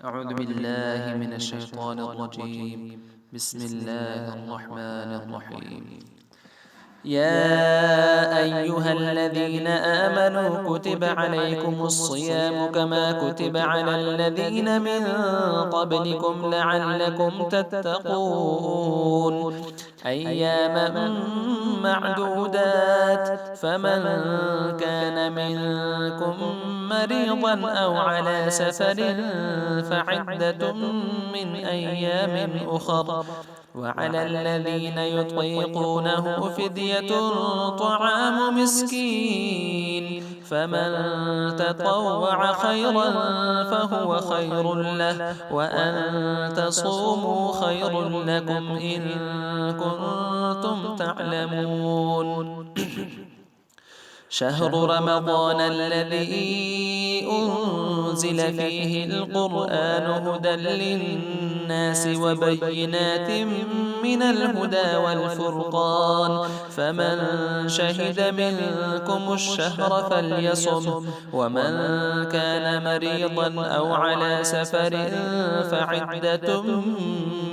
أعوذ بالله من الشيطان الرجيم. بسم الله الرحمن الرحيم. يا أيها الذين آمنوا كتب عليكم الصيام كما كتب على الذين من قبلكم لعلكم تتقون أياما معدودات فمن كان منكم مريضا أو على سفر فعدة من أيام أخر وعلى الذين يطيقونه فدية طعام مسكين فمن تطوع خيرا فهو خير له وأن تصوموا خير لكم إن كنتم تعلمون. شهر رمضان الذي أنزل فيه القرآن هدى للناس وبينات من الهدى والفرقان فمن شهد منكم الشهر فليصم ومن كان مريضا أو على سفر فعدة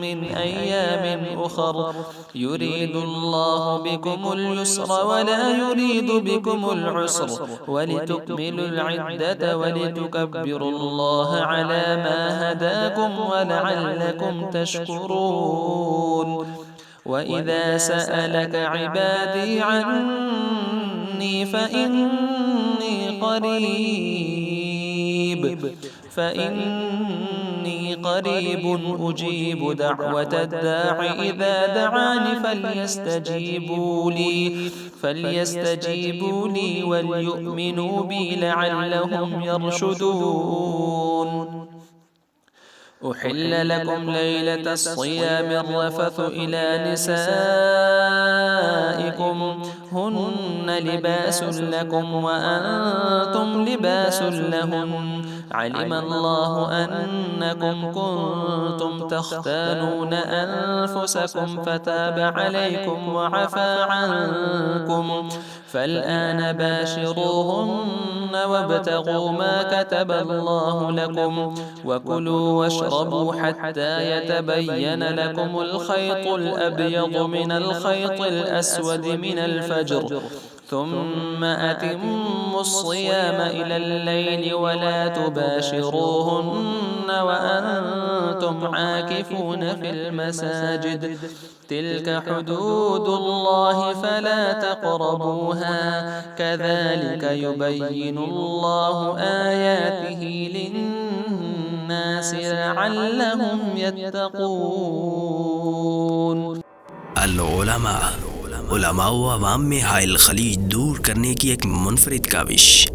من أيام أخر يريد الله بكم اليسر ولا يريد بكم العسر ولتكملوا العدة ولتكبروا الله على ما هداكم ولعلكم تشكرون. وإذا سألك عبادي عني فإني قريب أجيب دعوة الداع إذا دعاني فليستجيبوا لي وليؤمنوا بي لعلهم يرشدون. أحل لكم ليلة الصيام الرفث إلى نسائكم هن لباس لكم وأنتم لباس لهن علم الله أنكم كنتم تختانون أنفسكم فتاب عليكم وعفى عنكم فالآن باشروهن وابتغوا ما كتب الله لكم وكلوا واشربوا حتى يتبين لكم الخيط الأبيض من الخيط الأسود من الفجر ثم أتموا الصيام إلى الليل ولا تباشروهن وأنتم عاكفون في المساجد تلك حدود الله فلا تقربوها كذلك يبين الله آياته للناس لعلهم يتقون. उलमा व अवाम में हाइल खलीज दूर करने की एक मुनफरिद काविश।